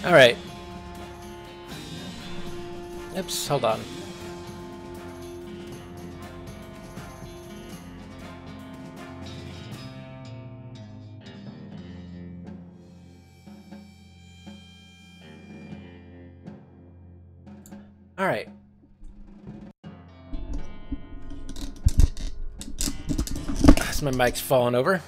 Alright. Oops, hold on. Alright. So my mic's falling over.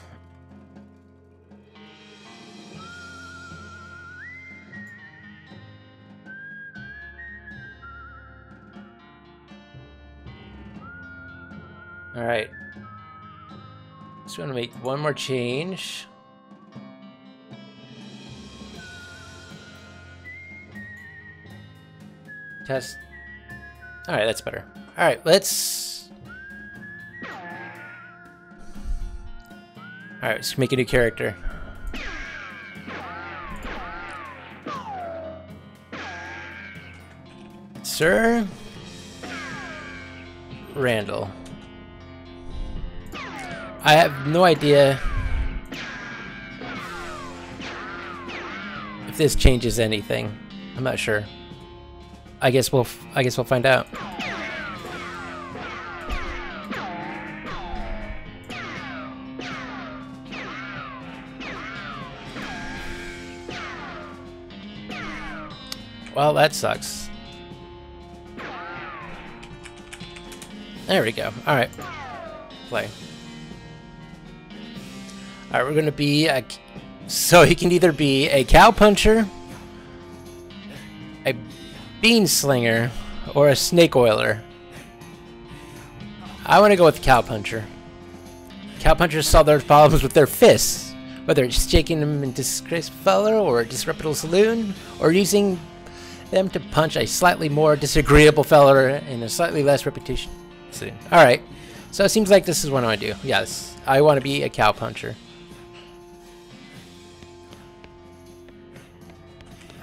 Alright. Just want to make one more change. Test. Alright, that's better. Alright, let's... Alright, let's make a new character. SirRandall. I have no idea if this changes anything. I'm not sure. I guess we'll find out. Well, that sucks. There we go. All right. Play. Alright, we're gonna be a... So he can either be a cow puncher, a bean slinger, or a snake oiler. I want to go with cow puncher. Cow punchers solve their problems with their fists, whether it's shaking them in disgraceful feller or a disreputable saloon, or using them to punch a slightly more disagreeable feller in a slightly less reputation saloon. Alright, so it seems like this is what I want to do. Yes, I want to be a cow puncher.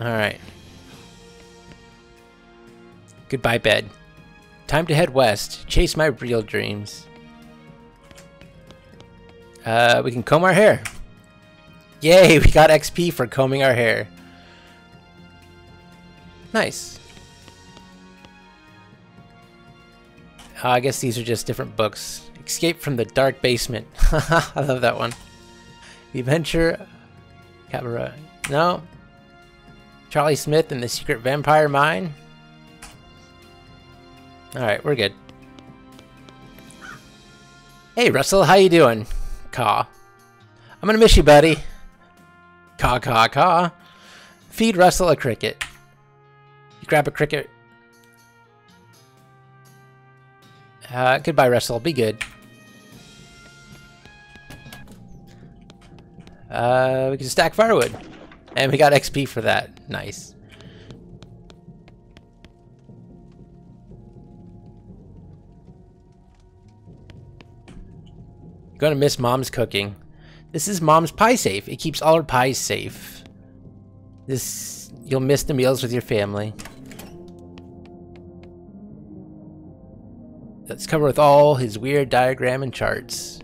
Alright. Goodbye, bed. Time to head west. Chase my real dreams. We can comb our hair. Yay, we got XP for combing our hair. Nice. I guess these are just different books. Escape from the dark basement. I love that one. The Adventure... Cabaret. No. Charlie Smith and the Secret Vampire Mine. Alright, we're good. Hey Russell, how you doing? Caw. I'm gonna miss you, buddy. Caw, caw, caw. Feed Russell a cricket. You grab a cricket. Goodbye, Russell. Be good. We can stack firewood. And we got XP for that. Nice. You're gonna miss Mom's cooking. This is Mom's pie safe. It keeps all her pies safe. You'll miss the meals with your family. Let's cover with all his weird diagram and charts.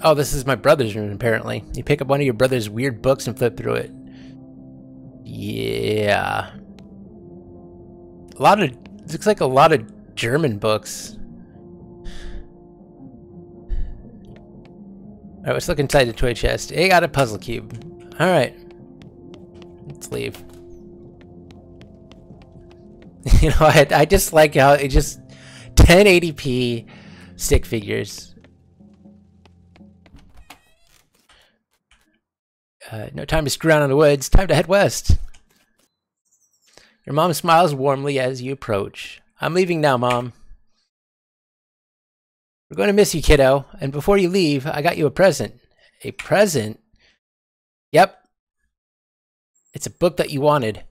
Oh, this is my brother's room, apparently. You pick up one of your brother's weird books and flip through it. Yeah. Looks like a lot of German books. Alright, let's look inside the toy chest. It got a puzzle cube. Alright. Let's leave. You know, I just like how it just 1080p stick figures. No time to screw around in the woods. Time to head west. Your mom smiles warmly as you approach. I'm leaving now, Mom. We're going to miss you, kiddo. And before you leave, I got you a present. A present? Yep. It's a book that you wanted.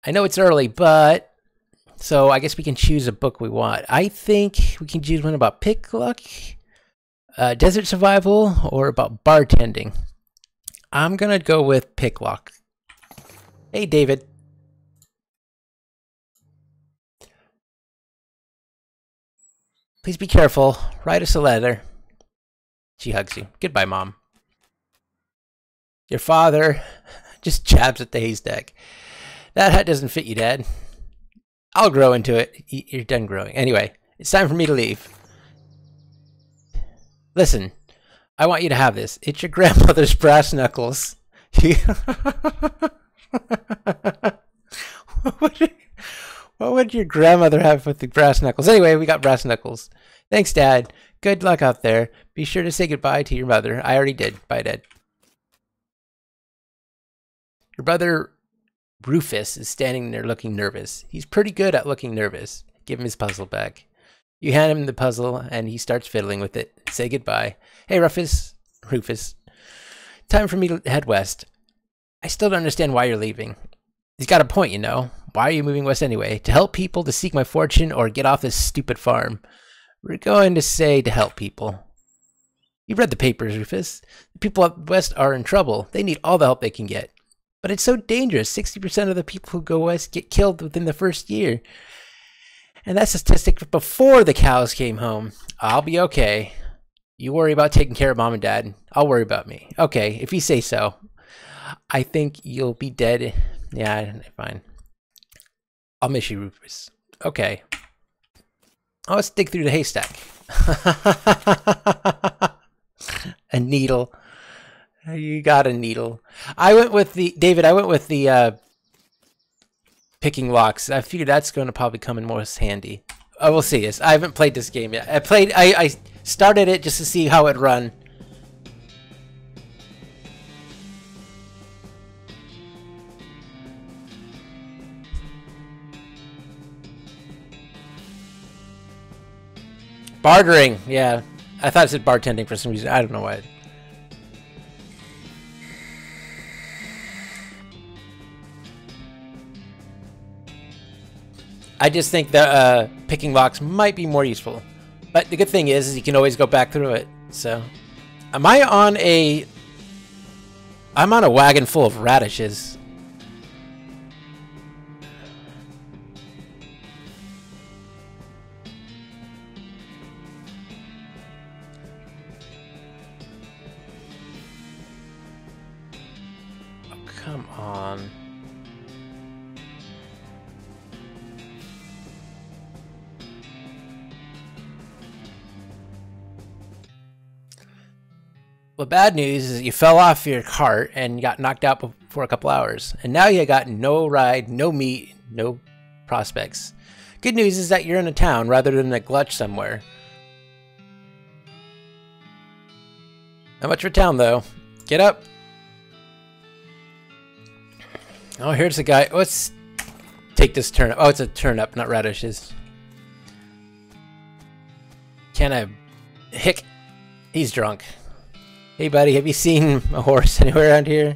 I know it's early, but... So I guess we can choose a book we want. I think we can choose one about pick luck, desert survival, or about bartending. I'm gonna go with pick luck. Hey, David. Please be careful. Write us a letter. She hugs you. Goodbye, Mom. Your father Just jabs at the haystack. That hat doesn't fit you, Dad. I'll grow into it. You're done growing. Anyway, it's time for me to leave. Listen, I want you to have this. It's your grandmother's brass knuckles. What would your grandmother have with the brass knuckles? Anyway, we got brass knuckles. Thanks, Dad. Good luck out there. Be sure to say goodbye to your mother. I already did. Bye, Dad. Your brother Rufus is standing there looking nervous. He's pretty good at looking nervous. Give him his puzzle back. You hand him the puzzle and he starts fiddling with it. Say goodbye. Hey, Rufus. Time for me to head west. I still don't understand why you're leaving. He's got a point, you know. Why are you moving west anyway? To help people, to seek my fortune, or get off this stupid farm? We're going to say to help people. You've read the papers, Rufus. The people up west are in trouble. They need all the help they can get. But it's so dangerous. 60% of the people who go west get killed within the first year. And that's a statistic before the cows came home. I'll be okay. You worry about taking care of Mom and Dad. I'll worry about me. Okay, if you say so. I think you'll be dead. Yeah, fine. I'll miss you, Rufus. Okay. Oh, let's dig through the haystack. A needle. You got a needle. I went with the picking locks. I figured that's going to probably come in most handy. Oh, we'll see. I haven't played this game yet. I started it just to see how it run. Bartering, yeah. I thought it said bartending for some reason. I don't know why. I just think that picking locks might be more useful. But the good thing is you can always go back through it. So, I'm on a wagon full of radishes. Oh, come on. Well, bad news is you fell off your cart and got knocked out for a couple hours. And now you got no ride, no meat, no prospects. Good news is that you're in a town rather than a glutch somewhere. Not much for town, though. Get up. Oh, here's the guy. Let's take this turnip. Oh, it's a turnip, not radishes. Can I... Hick. He's drunk. Hey buddy, have you seen a horse anywhere around here?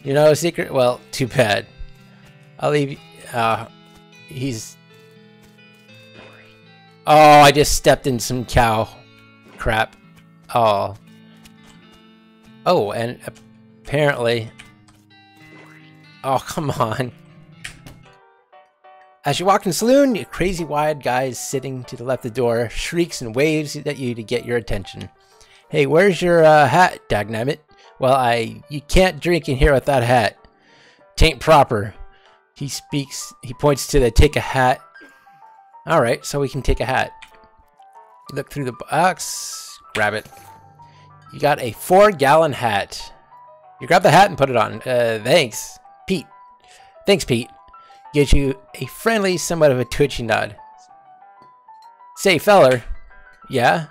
You know a secret? Well, too bad. I'll leave you. He's... Oh, I just stepped in some cow crap. Oh. Oh, and apparently... Oh, come on. As you walk in the saloon, a crazy wide guy sitting to the left of the door shrieks and waves at you to get your attention. Hey, where's your hat, dagnammit? Well, you can't drink in here without a hat. Tain't proper. He points to the take a hat. Alright, so we can take a hat. You look through the box, grab it. You got a 4-gallon hat. You grab the hat and put it on. Thanks, Pete. Thanks, Pete. Gives you a friendly, somewhat of a twitchy nod. Say, feller. Yeah?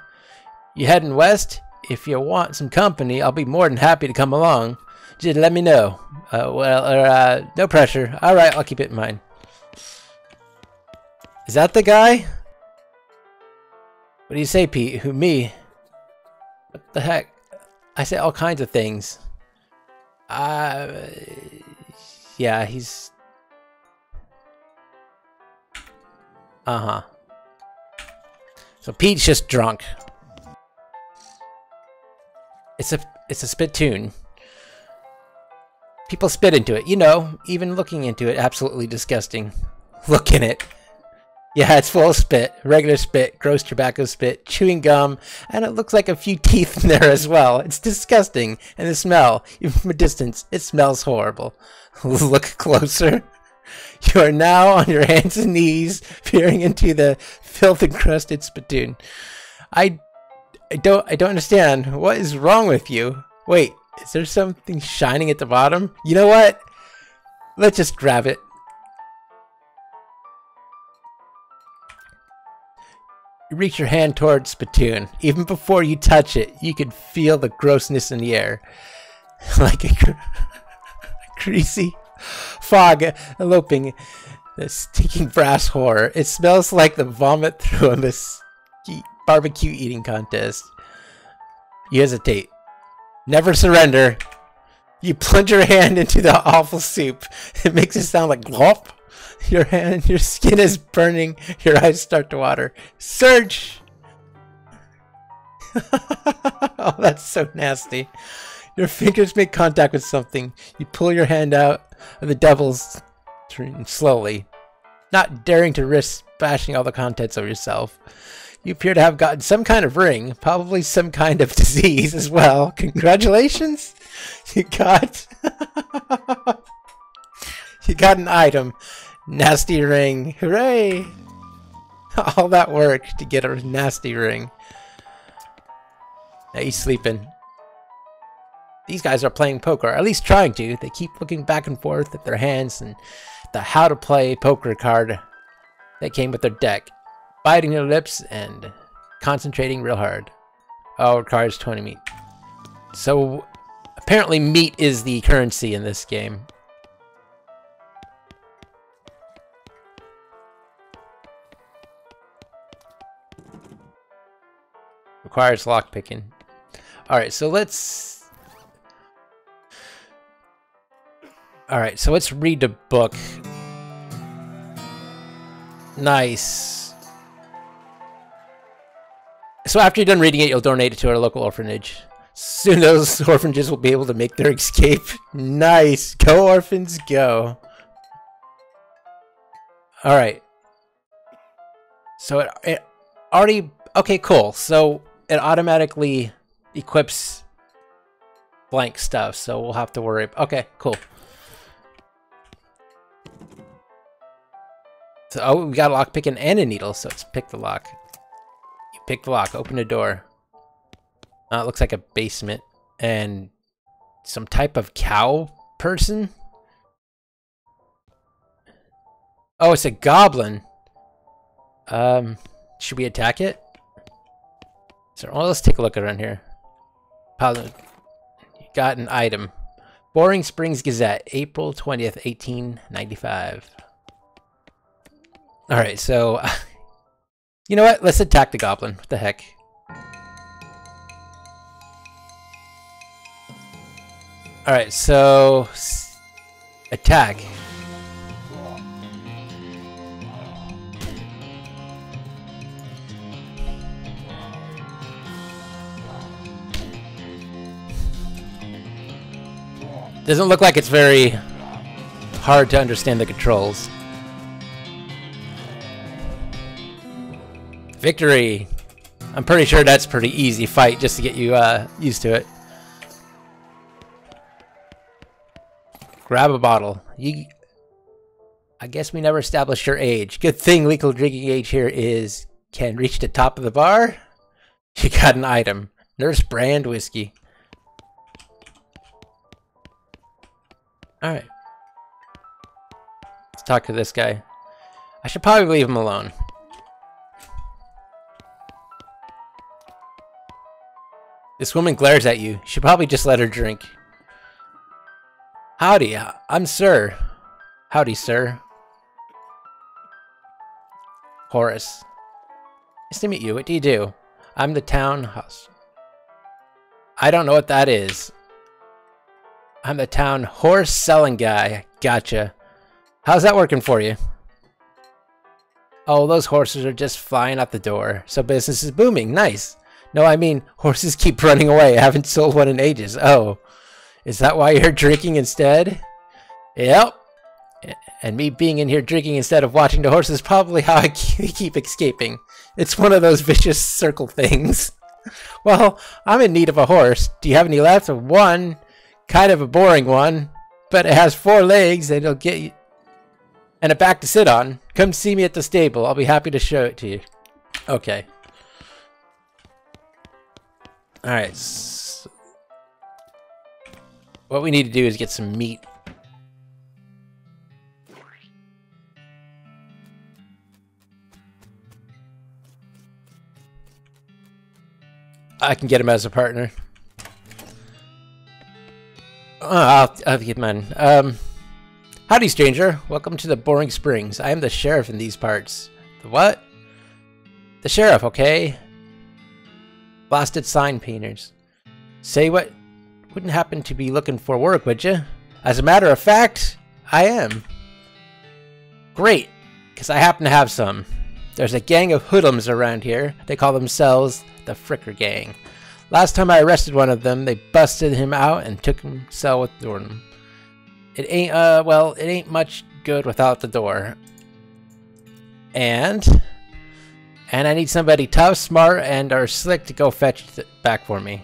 You heading west? If you want some company, I'll be more than happy to come along. Just let me know. No pressure. Alright, I'll keep it in mind. Is that the guy? What do you say, Pete? Who, me? What the heck? I say all kinds of things. Yeah, he's... Uh-huh. So Pete's just drunk. It's a spittoon. People spit into it, you know, even looking into it, absolutely disgusting. Look in it. Yeah, it's full of spit. Regular spit, gross tobacco spit, chewing gum, and it looks like a few teeth in there as well. It's disgusting. And the smell, even from a distance, it smells horrible. Look closer. You are now on your hands and knees, peering into the filth-encrusted spittoon. I don't understand. What is wrong with you? Wait, is there something shining at the bottom? You know what? Let's just grab it. You reach your hand towards spittoon. Even before you touch it, you can feel the grossness in the air. Like a greasy fog eloping the stinking brass horror. It smells like the vomit through a barbecue eating contest. You hesitate. Never surrender. You plunge your hand into the awful soup. It makes it sound like glop. Your skin is burning. Your eyes start to water. Search! Oh, that's so nasty. Your fingers make contact with something. You pull your hand out of the devil's stream slowly, not daring to risk splashing all the contents of yourself. You appear to have gotten some kind of ring, probably some kind of disease as well. Congratulations! You got an item. Nasty ring. Hooray! All that work to get a nasty ring. Now he's sleeping. These guys are playing poker, or at least trying to. They keep looking back and forth at their hands and the how to play poker card that came with their deck. Biting their lips and concentrating real hard. Oh, requires 20 meat. So apparently meat is the currency in this game. Requires lockpicking. Alright, so let's read the book. Nice. So after you're done reading it, you'll donate it to our local orphanage. Soon those orphanages will be able to make their escape. Nice. Go orphans, go. Alright. So it already... Okay, cool. So it automatically equips blank stuff, so we'll have to worry. Okay, cool. So, oh, we got a lockpicking and a needle, so let's pick the lock. You pick the lock, open the door. It looks like a basement and some type of cow person. Oh, it's a goblin. Should we attack it? So, well, let's take a look around here. You got an item. Boring Springs Gazette, April 20th, 1895. Alright, so... you know what? Let's attack the goblin. What the heck? Alright, so... attack. Doesn't look like it's very hard to understand the controls. Victory! I'm pretty sure that's a pretty easy fight just to get you used to it. Grab a bottle. I guess we never established your age. Good thing legal drinking age here can reach the top of the bar. You got an item. Nurse brand whiskey. Alright. Let's talk to this guy. I should probably leave him alone. This woman glares at you. You should probably just let her drink. Howdy, I'm Sir. Howdy, sir. Horace. Nice to meet you. What do you do? I'm the town house. I don't know what that is. I'm the town horse selling guy. Gotcha. How's that working for you? Oh, those horses are just flying out the door. So business is booming. Nice. No, I mean, horses keep running away. I haven't sold one in ages. Oh, is that why you're drinking instead? Yep. And me being in here drinking instead of watching the horse is probably how I keep escaping. It's one of those vicious circle things. Well, I'm in need of a horse. Do you have any left? One, kind of a boring one, but it has 4 legs and it'll get you, and a back to sit on. Come see me at the stable. I'll be happy to show it to you. Okay. Alright. So what we need to do is get some meat. I can get him as a partner. I'll get mine. Howdy, stranger. Welcome to the Boring Springs. I am the sheriff in these parts. The what? The sheriff, okay? Blasted sign painters. Say what? Wouldn't happen to be looking for work, would you? As a matter of fact, I am. Great, because I happen to have some. There's a gang of hoodlums around here. They call themselves the Fricker Gang. Last time I arrested one of them, they busted him out and took him cell with Jordan. It ain't, well, it ain't much good without the door. And I need somebody tough, smart, and or slick to go fetch it back for me.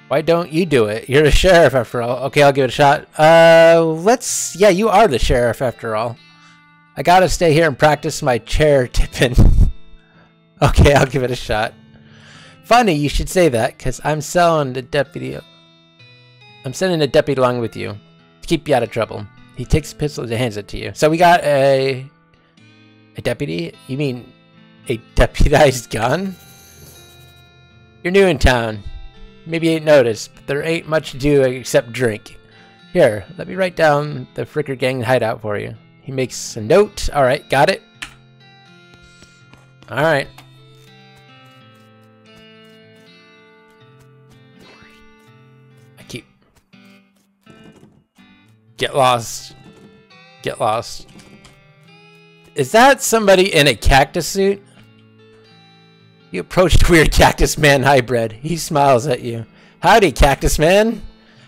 Why don't you do it? You're the sheriff after all. Okay, I'll give it a shot. Yeah, you are the sheriff after all. I gotta stay here and practice my chair tipping. Okay, I'll give it a shot. Funny you should say that, because I'm sending a deputy along with you to keep you out of trouble. He takes a pistol and hands it to you. So we got a deputy? You mean a deputized gun? You're new in town. Maybe you ain't noticed, but there ain't much to do except drink. Here, let me write down the Fricker Gang hideout for you. He makes a note. Alright, got it. Alright. Get lost. Get lost. Is that somebody in a cactus suit? You approach the weird Cactus Man hybrid. He smiles at you. Howdy, Cactus Man.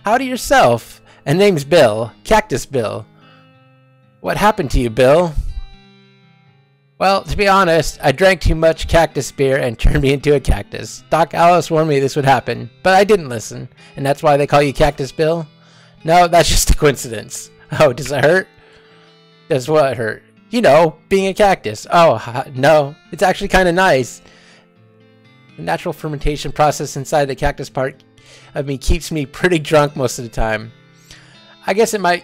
Howdy yourself. And name's Bill. Cactus Bill. What happened to you, Bill? Well, to be honest, I drank too much cactus beer and turned me into a cactus. Doc Alice warned me this would happen, but I didn't listen. And that's why they call you Cactus Bill? No, that's just a coincidence. Oh, does it hurt? Does what hurt? You know, being a cactus. Oh, no. It's actually kind of nice. The natural fermentation process inside the cactus part of me keeps me pretty drunk most of the time. I guess it might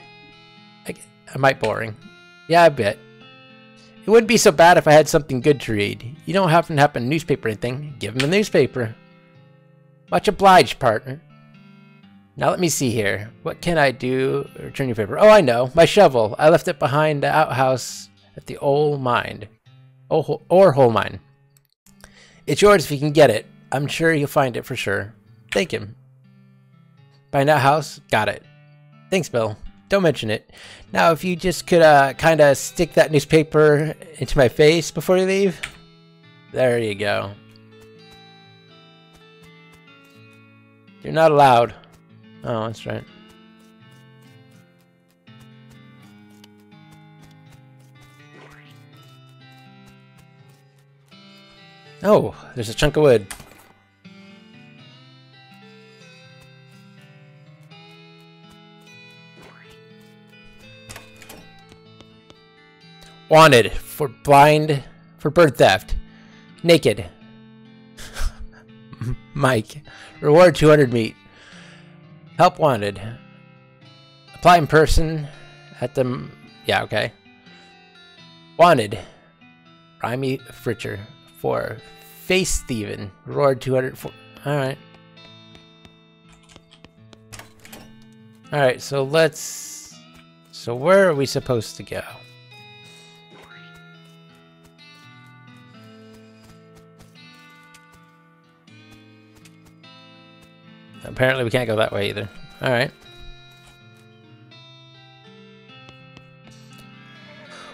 boring. Yeah, I bet. It wouldn't be so bad if I had something good to read. You don't happen to have a newspaper or anything. Give him a newspaper. Much obliged, partner. Now let me see here. What can I do? Return your paper. Oh, I know. My shovel. I left it behind the outhouse at the old mine. Or whole mine. It's yours if you can get it. I'm sure you'll find it for sure. Thank him. Find that house? Got it. Thanks, Bill. Don't mention it. Now, if you just could kind of stick that newspaper into my face before you leave. There you go. You're not allowed. Oh, that's right. Oh, there's a chunk of wood. Wanted for bird theft. Naked. Mike. Reward 200 meat. Help wanted. Apply in person at the... Yeah, okay. Wanted. Rhymy Fritcher. For face thieving. Reward 200. Alright. Alright, so let's... So where are we supposed to go? Apparently we can't go that way either. Alright.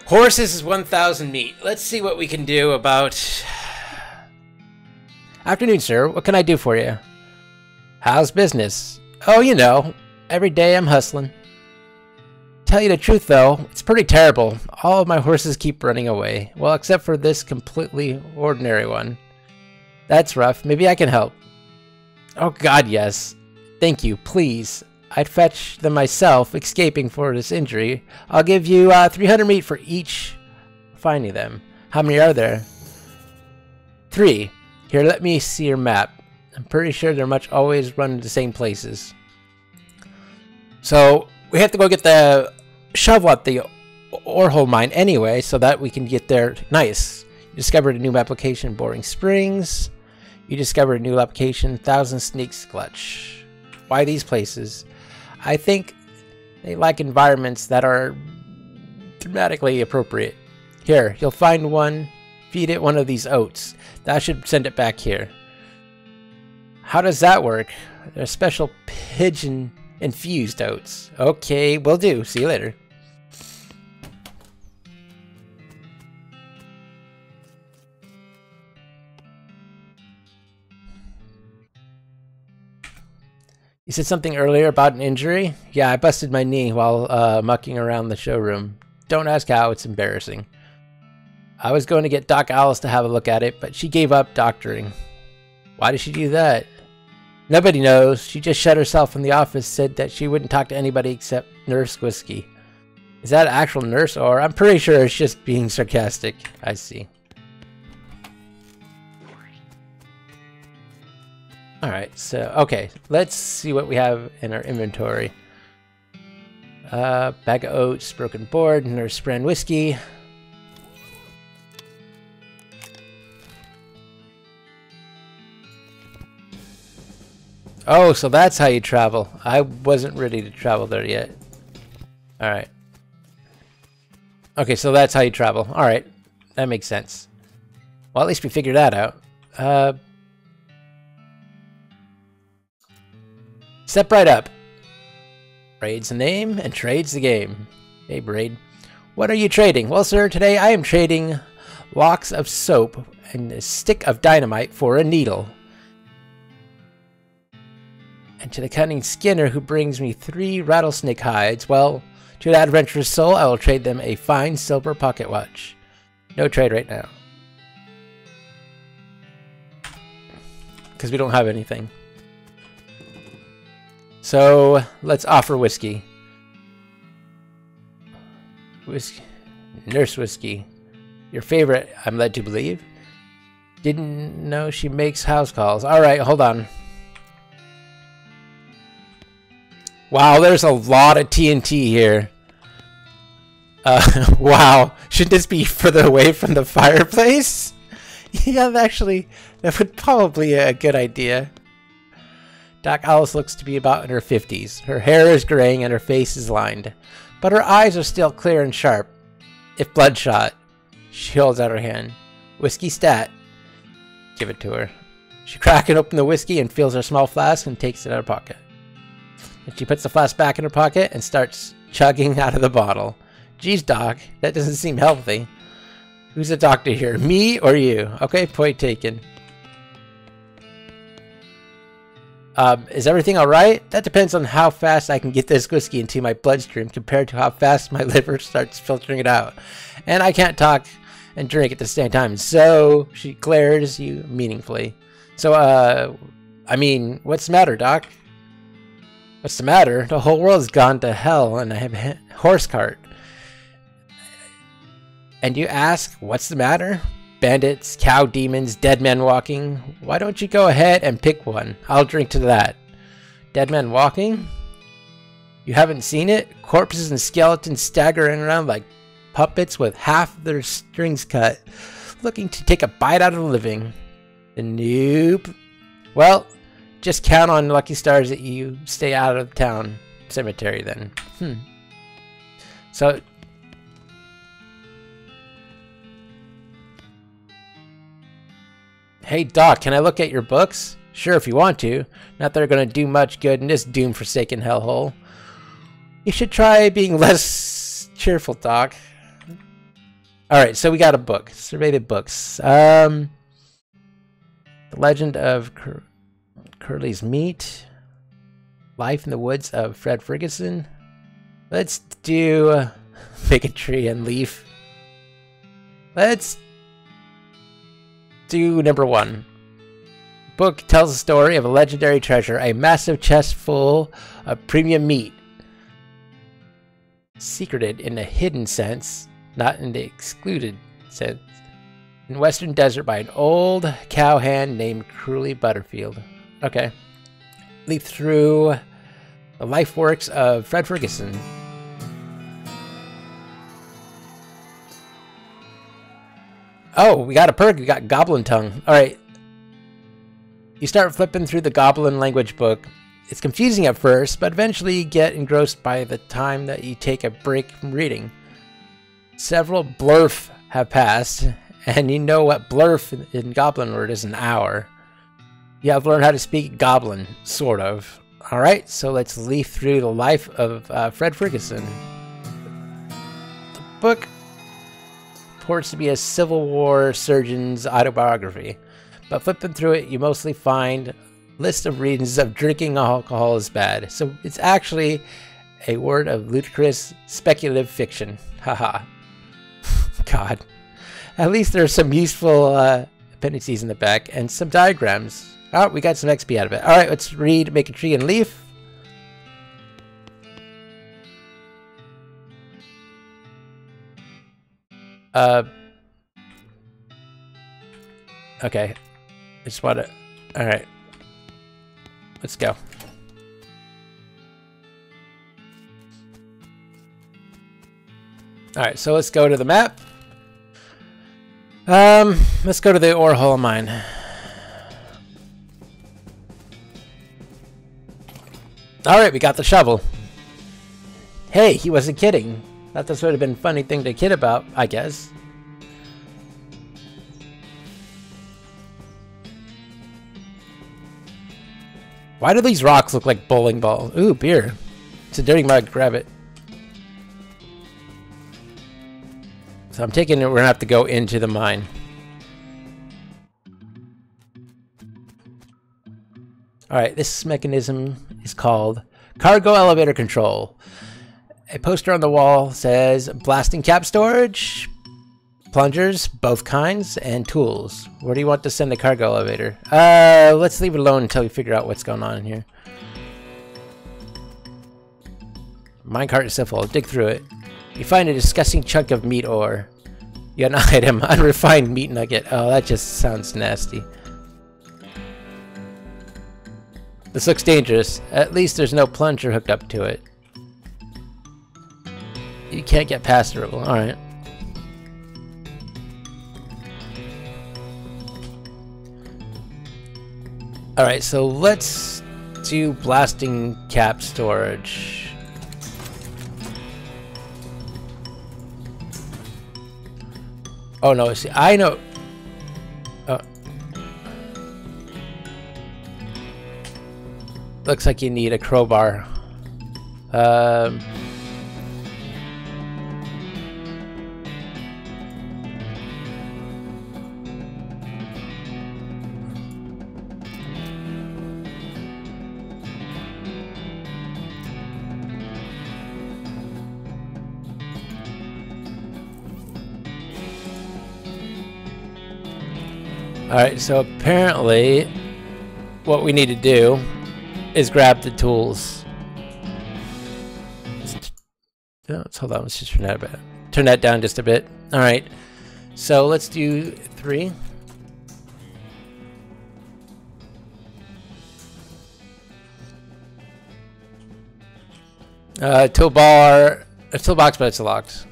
Horses is 1,000 meat. Let's see what we can do about... Afternoon, sir. What can I do for you? How's business? Oh, you know. Every day I'm hustling. tell you the truth though, it's pretty terrible. All of my horses keep running away. Well, except for this completely ordinary one. That's rough. Maybe I can help. Oh god, yes. Thank you, please. I'd fetch them myself, escaping for this injury. I'll give you 300 meat for each finding them. How many are there? 3. Here, let me see your map. I'm pretty sure they're much always run to the same places. So, we have to go get the shovel at the ore hole mine anyway, so that we can get there. Nice. You discovered a new application, Boring Springs. You discovered a new application, Thousand Sneaks Clutch. Why these places? I think they like environments that are thematically appropriate. Here, you'll find one. Feed it one of these oats. That should send it back here. How does that work? They're special pigeon infused oats. Okay, will do. See you later. You said something earlier about an injury? Yeah, I busted my knee while mucking around the showroom. Don't ask how, it's embarrassing. I was going to get Doc Alice to have a look at it, but she gave up doctoring. Why did she do that? Nobody knows. She just shut herself from the office, said that she wouldn't talk to anybody except Nurse Whiskey. Is that an actual nurse, or I'm pretty sure it's just being sarcastic. I see. Alright, so, okay, let's see what we have in our inventory. Bag of oats, broken board, Nurse brand whiskey. Oh, so that's how you travel. I wasn't ready to travel there yet. Alright. Okay, so that's how you travel. Alright, that makes sense. Well, at least we figured that out. Step right up. Braid's the name and trade's the game. Hey, Braid. What are you trading? Well, sir, today I am trading locks of soap and a stick of dynamite for a needle. And to the cunning Skinner who brings me 3 rattlesnake hides, well, to that adventurous soul, I will trade them a fine silver pocket watch. No trade right now. Because we don't have anything. So, let's offer whiskey. Whiskey. Nurse Whiskey. Your favorite, I'm led to believe. Didn't know she makes house calls. Alright, hold on. Wow, there's a lot of TNT here. Wow. Should this be further away from the fireplace? Yeah, actually, that would probably be a good idea. Doc Alice looks to be about in her 50s. Her hair is graying and her face is lined. But her eyes are still clear and sharp, if bloodshot. She holds out her hand. Whiskey stat. Give it to her. She cracks open the whiskey and fills her small flask and takes it out of her pocket. And she puts the flask back in her pocket and starts chugging out of the bottle. Geez, Doc, that doesn't seem healthy. Who's the doctor here, me or you? Okay, point taken. Is everything alright? That depends on how fast I can get this whiskey into my bloodstream compared to how fast my liver starts filtering it out. And I can't talk and drink at the same time, so she glares you meaningfully. So, I mean, what's the matter, Doc? What's the matter? The whole world's gone to hell and I have a horse cart. And you ask, what's the matter? Bandits, cow demons, dead men walking. Why don't you go ahead and pick one? I'll drink to that. Dead men walking? You haven't seen it? Corpses and skeletons staggering around like puppets with half their strings cut, looking to take a bite out of the living. Nope. Well, just count on lucky stars that you stay out of town cemetery then. So, hey Doc, can I look at your books? Sure, if you want to. Not that they're going to do much good in this doom-forsaken hellhole. You should try being less cheerful, Doc. Alright, so we got a book. Surveyed books. The Legend of Curly's Meat. Life in the Woods of Fred Ferguson. Let's do bigotry and leaf. Let's do number 1. Book tells the story of a legendary treasure, a massive chest full of premium meat. Secreted in a hidden sense, not in the excluded sense. In Western Desert by an old cowhand named Cruelly Butterfield. Okay. Leaf through the life works of Fred Ferguson. Oh, we got a perk. We got Goblin Tongue. Alright. You start flipping through the Goblin language book. It's confusing at first, but eventually you get engrossed by the time that you take a break from reading. Several blurf have passed, and you know what blurf in Goblin word is an hour. You have learned how to speak Goblin, sort of. Alright, so let's leaf through the life of Fred Ferguson. The book purports to be a Civil War surgeon's autobiography, but flipping through it, you mostly find list of reasons of drinking alcohol is bad. So it's actually a word of ludicrous speculative fiction. Haha. God. At least there's some useful appendices in the back and some diagrams. Oh, we got some XP out of it. Alright, let's read Make a Tree and Leaf. Okay. I just want to... Alright. Let's go. Alright, so let's go to the map. Let's go to the ore hole mine. Alright, we got the shovel. Hey, he wasn't kidding. Thought this would have been a funny thing to kid about, I guess. Why do these rocks look like bowling balls? Ooh, beer. It's a dirty mug. Grab it. So I'm taking it. We're gonna have to go into the mine. Alright, this mechanism is called cargo elevator control. A poster on the wall says blasting cap storage, plungers, both kinds, and tools. Where do you want to send the cargo elevator? Let's leave it alone until we figure out what's going on in here. Minecart is simple. Dig through it. You find a disgusting chunk of meat ore. You got an item, unrefined meat nugget. Oh, that just sounds nasty. This looks dangerous. At least there's no plunger hooked up to it. You can't get past it. Alright. Alright, so let's do blasting cap storage. Oh no, see, I know. Looks like you need a crowbar. Alright, so apparently what we need to do is grab the tools. Let's hold on, let's just turn that down just a bit. Alright, so let's do 3. Toolbar, a toolbox, but it's locked.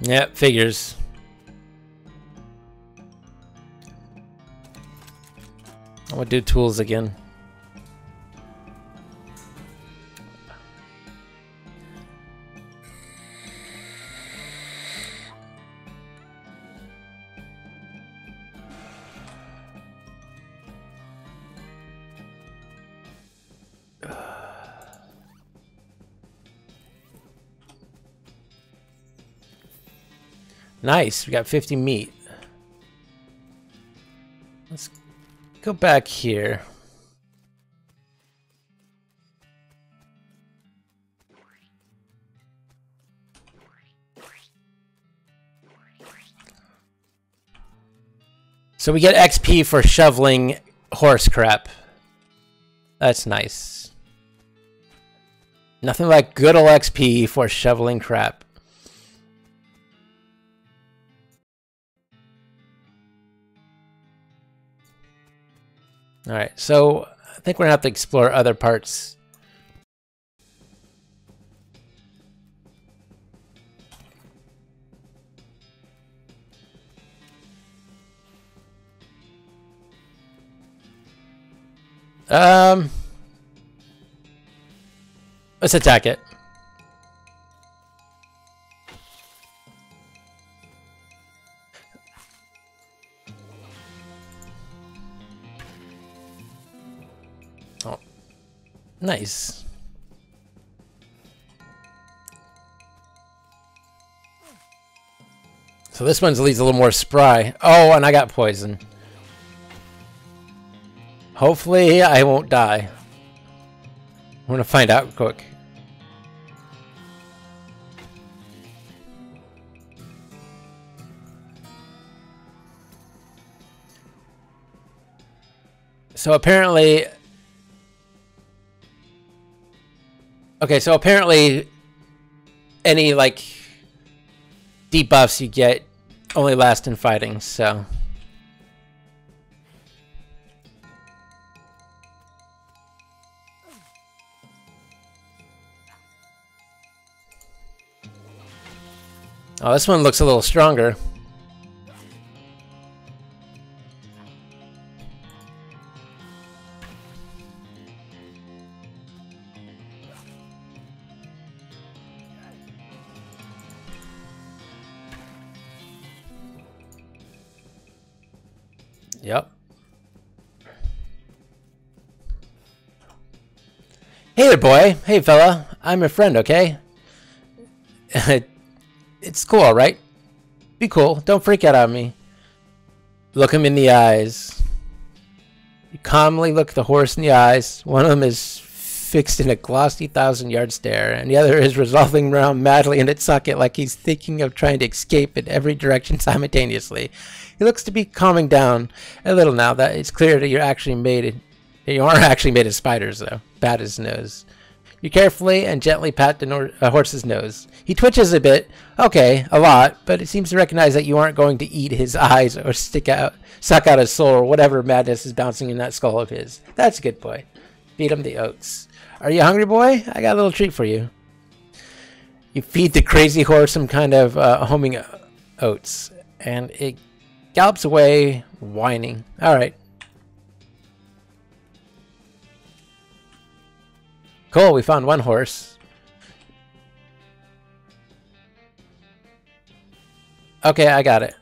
Yep, figures. I want to do tools again. Nice, we got 50 meat. Let's go back here. So we get XP for shoveling horse crap. That's nice. Nothing like good old XP for shoveling crap. Alright, so I think we're gonna have to explore other parts. Let's attack it. Oh, nice. So this one's at least a little more spry. Oh, and I got poison. Hopefully I won't die. I'm gonna find out quick. So apparently... Okay, so apparently any, like, debuffs you get only last in fighting, so... Oh, this one looks a little stronger. Yep. Hey there, boy. Hey, fella. I'm your friend, okay? It's cool, alright? Be cool. Don't freak out on me. Look him in the eyes. You calmly look the horse in the eyes. One of them is fixed in a glossy 1,000-yard stare, and the other is revolving around madly in its socket like he's thinking of trying to escape in every direction simultaneously. He looks to be calming down a little now that it's clear that you aren't actually made of spiders, though. Pat his nose. You carefully and gently pat the horse's nose. He twitches a bit, okay, a lot, but it seems to recognize that you aren't going to eat his eyes or suck out his soul or whatever madness is bouncing in that skull of his. That's a good boy. Feed him the oats. Are you hungry, boy? I got a little treat for you. You feed the crazy horse some kind of homing oats, and it gallops away, whining. All right. Cool, we found one horse. Okay, I got it.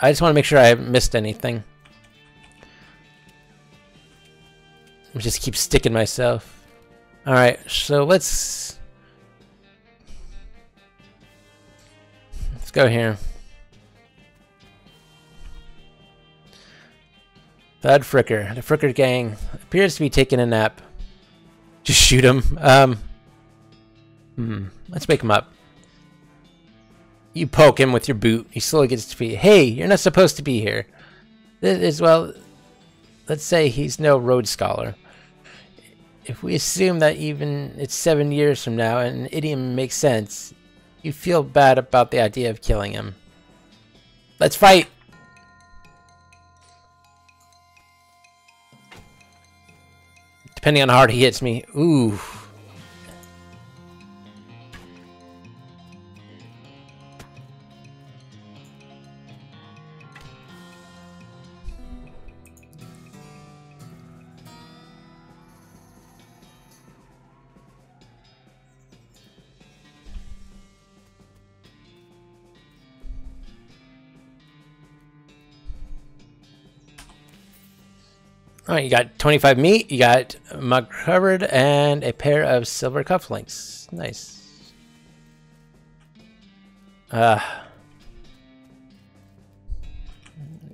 I just want to make sure I haven't missed anything. I just keep sticking myself. Alright, so let's go here. Thud Fricker. The Fricker gang appears to be taking a nap. Just shoot him. Let's wake him up. You poke him with your boot. He slowly gets to feet. Hey, you're not supposed to be here. This is, well, let's say he's no Rhodes Scholar. If we assume that even it's 7 years from now and an idiom makes sense, you feel bad about the idea of killing him. Let's fight! Depending on how hard he hits me. Ooh. All right, you got 25 meat, you got mug covered, and a pair of silver cufflinks. Nice.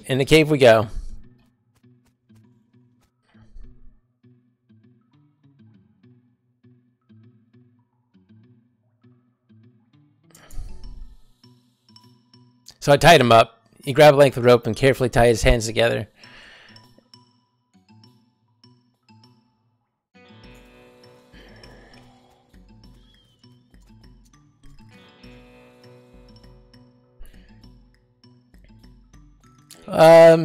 In the cave we go. So I tied him up. You grab a length of rope and carefully tie his hands together.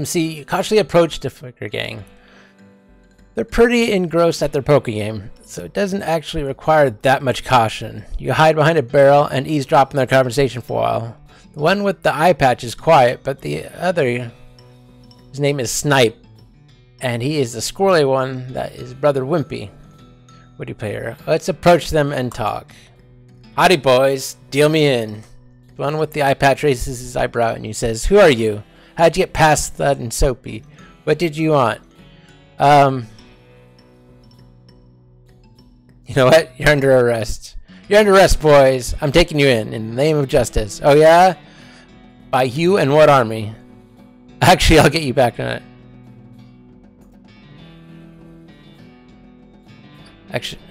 See, you cautiously approach the Flicker gang. They're pretty engrossed at their poker game, so it doesn't actually require that much caution. You hide behind a barrel and eavesdrop on their conversation for a while. The one with the eye patch is quiet, but the other, his name is Snipe, and he is the squirrely one that is Brother Wimpy. What do you play here? Let's approach them and talk. Howdy, boys. Deal me in. The one with the eye patch raises his eyebrow and he says, "Who are you? How'd you get past Thud and Soapy? What did you want?" You know what? You're under arrest. You're under arrest, boys. I'm taking you in the name of justice. Oh, yeah? By you and what army? Actually, I'll get you back on it. Actually...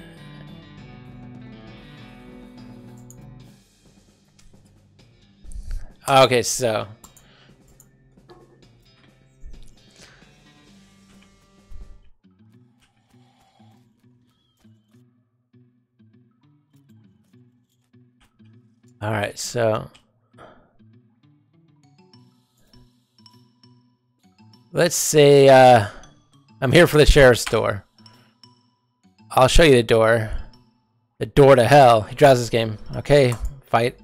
Okay, so... Alright, so... Let's say, I'm here for the sheriff's door. I'll show you the door. The door to hell. He draws this game. Okay, fight.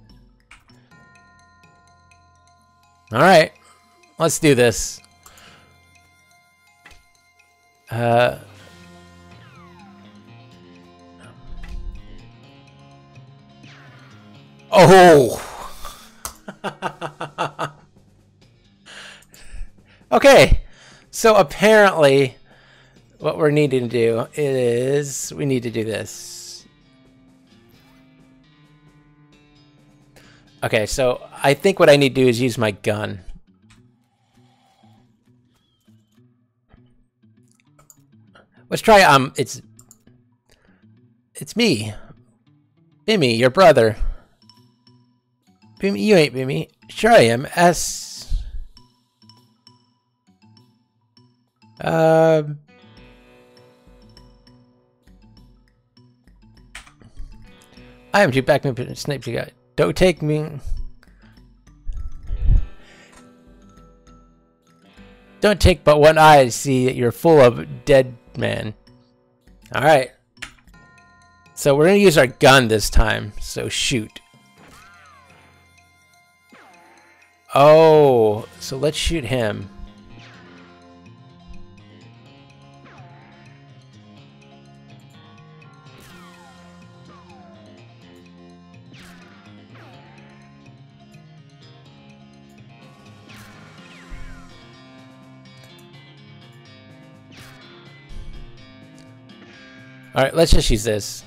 Alright, let's do this. Oh! Okay, so apparently what we're needing to do is we need to do this. Okay, so I think what I need to do is use my gun. Let's try, it's me. Bimmy, your brother. Bimmy, you ain't Bimmy. Sure I am. I am you back me snipes you got. Don't take me. Don't take but one eye to see that you're full of dead man. Alright. So we're gonna use our gun this time, so shoot. Oh, so let's shoot him. Alright, let's just use this.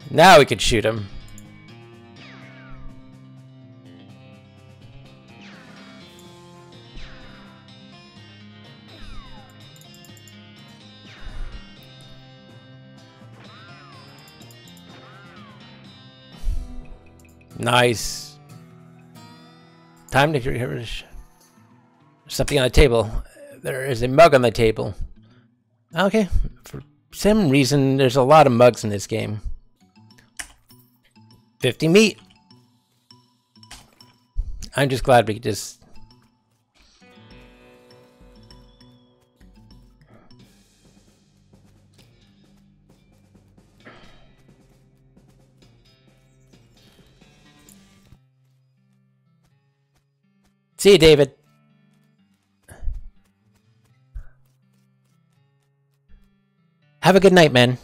Now we can shoot him. Nice. Time to get rid of something on the table. There is a mug on the table. Okay. For some reason, there's a lot of mugs in this game. 50 meat. I'm just glad we could just... See you, David. Have a good night, man.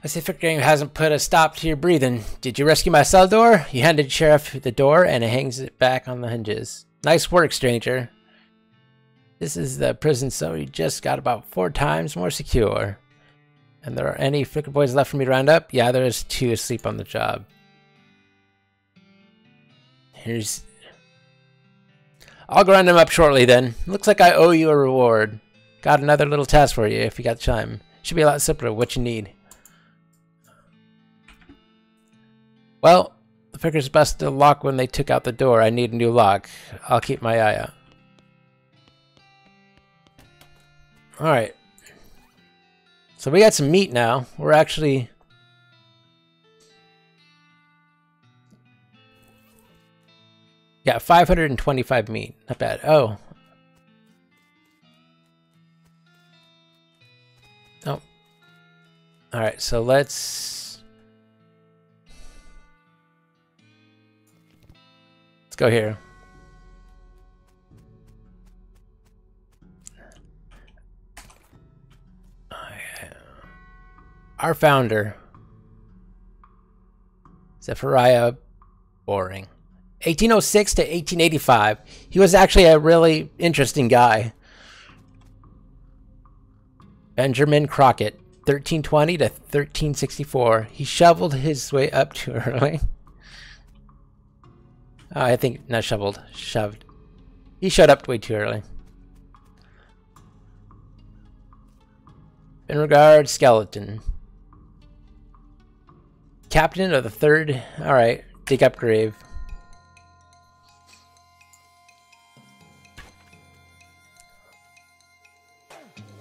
I see figuring hasn't put a stop to your breathing. Did you rescue my cell door? You handed Sheriff the door and it hangs it back on the hinges. Nice work, stranger. This is the prison cell you just got about 4 times more secure. And there are any flicker boys left for me to round up? Yeah, there's 2 asleep on the job. I'll go round them up shortly then. Looks like I owe you a reward. Got another little task for you if you got time. Should be a lot simpler what you need. Well, the flickers busted the lock when they took out the door. I need a new lock. I'll keep my eye out. Alright. So we got some meat now. We're actually... got 525 meat. Not bad. Oh. Oh. Alright, so let's go here. Our founder, Zephaniah Boring. 1806 to 1885. He was actually a really interesting guy. Benjamin Crockett, 1320 to 1364. He shoveled his way up too early. I think, not shoveled, shoved. He showed up way too early. In regard, skeleton. Captain of the 3rd. Alright, dig up grave.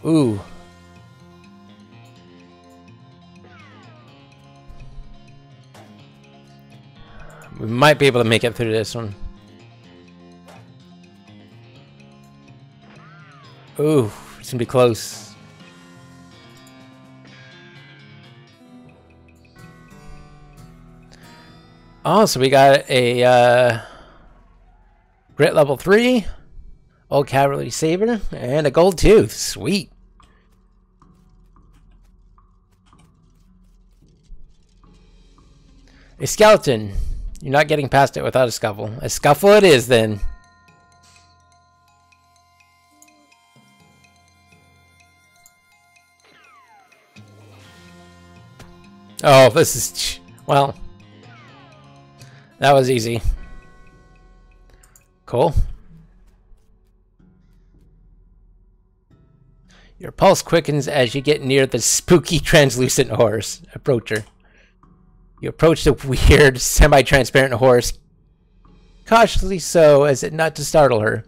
Ooh. We might be able to make it through this one. Ooh, it's gonna be close. Oh, so we got a grit level 3, old cavalry saber, and a gold tooth. Sweet. A skeleton. You're not getting past it without a scuffle. A scuffle it is then. Oh, this is... well... that was easy. Cool. Your pulse quickens as you get near the spooky translucent horse. Approach her. You approach the weird, semi-transparent horse, cautiously so as not to startle her.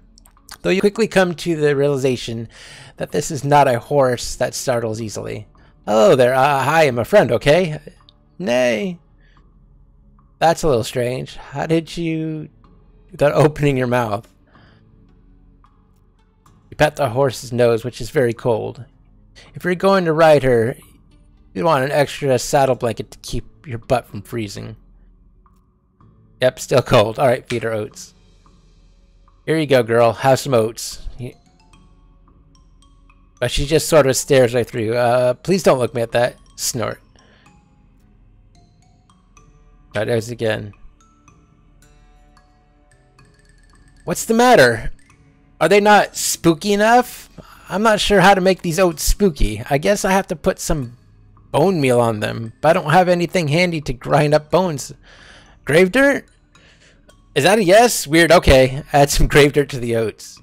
Though you quickly come to the realization that this is not a horse that startles easily. Hello there. Hi, I'm a friend, okay? Nay. That's a little strange. How did you... without opening your mouth? You pat the horse's nose, which is very cold. If you're going to ride her, you'd want an extra saddle blanket to keep your butt from freezing. Yep, still cold. Alright, feed her oats. Here you go, girl. Have some oats. But she just sort of stares right through you. Please don't look me at that. Snort. Right, there's again. What's the matter? Are they not spooky enough? I'm not sure how to make these oats spooky. I guess I have to put some bone meal on them, but I don't have anything handy to grind up bones. Grave dirt? Is that a yes? Weird. Okay, add some grave dirt to the oats.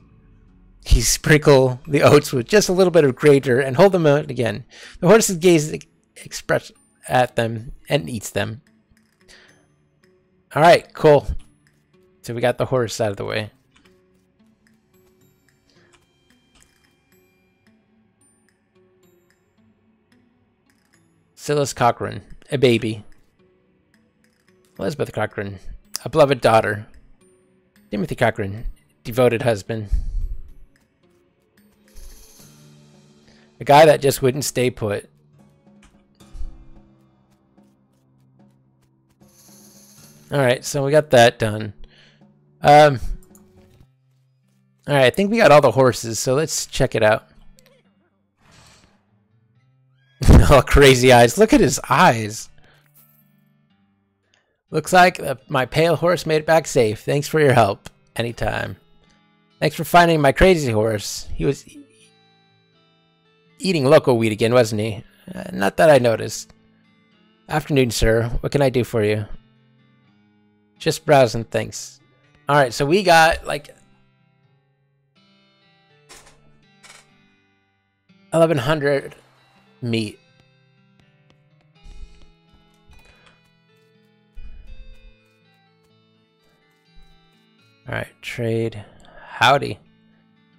You sprinkle the oats with just a little bit of grave dirt and hold them out again. The horses gaze express at them and eats them. Alright, cool. So we got the horse out of the way. Silas Cochran, a baby. Elizabeth Cochran, a beloved daughter. Timothy Cochran, devoted husband. A guy that just wouldn't stay put. Alright, so we got that done. Alright, I think we got all the horses, so let's check it out. Oh, crazy eyes. Look at his eyes. Looks like my pale horse made it back safe. Thanks for your help. Anytime. Thanks for finding my crazy horse. He was eating loco weed again, wasn't he? Not that I noticed. Afternoon, sir. What can I do for you? Just browsing, thanks. Alright, so we got like 1,100 meat. Alright, trade. Howdy.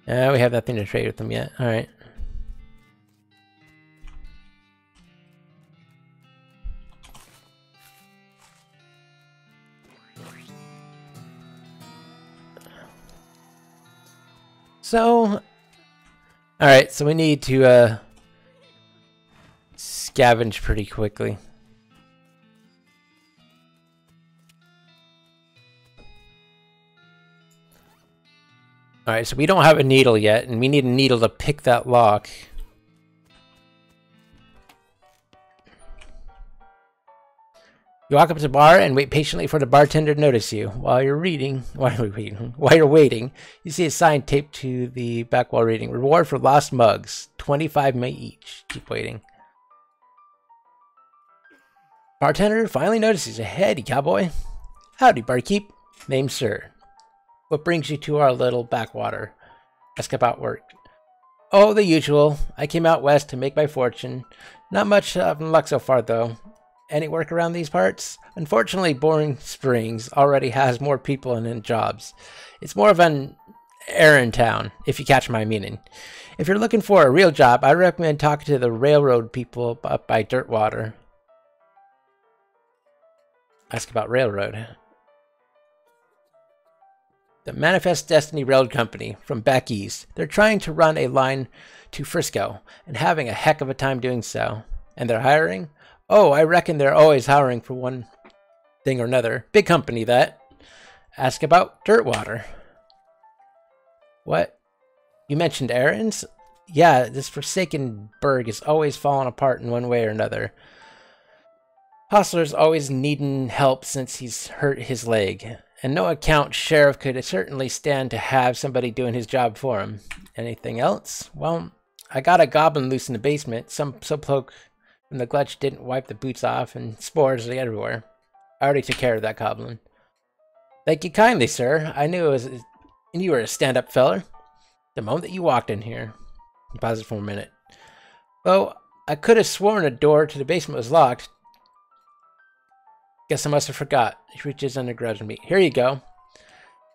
We have nothing to trade with them yet. Alright. So, alright, so we need to scavenge pretty quickly. Alright, so we don't have a needle yet, and we need a needle to pick that lock. You walk up to the bar and wait patiently for the bartender to notice you. While you're waiting, you see a sign taped to the back wall reading, "Reward for lost mugs, 25 May each." Keep waiting. Bartender finally notices you. "Hey, cowboy." "Howdy, barkeep." "Name, sir." "What brings you to our little backwater?" "Ask about work." "Oh, the usual. I came out west to make my fortune. Not much luck so far, though. Any work around these parts?" "Unfortunately, Boring Springs already has more people and jobs. It's more of an errand town, if you catch my meaning. If you're looking for a real job, I recommend talking to the railroad people up by Dirtwater." "Ask about railroad." "The Manifest Destiny Railroad Company from back east. They're trying to run a line to Frisco and having a heck of a time doing so." "And they're hiring?" "Oh, I reckon they're always hiring for one thing or another. Big company, that." "Ask about Dirtwater." "What? You mentioned errands?" "Yeah, this forsaken burg is always falling apart in one way or another. Hostler's always needing help since he's hurt his leg. And no account sheriff could certainly stand to have somebody doing his job for him." "Anything else?" "Well, I got a goblin loose in the basement. Some bloke from the Glutch didn't wipe the boots off, and spores are everywhere. I already took care of that goblin." "Thank you kindly, sir. I knew you were a stand-up feller the moment that you walked in here." He paused for a minute. "Well, I could have sworn a door to the basement was locked. Guess I must have forgot." He reaches under grudge me. "Here you go.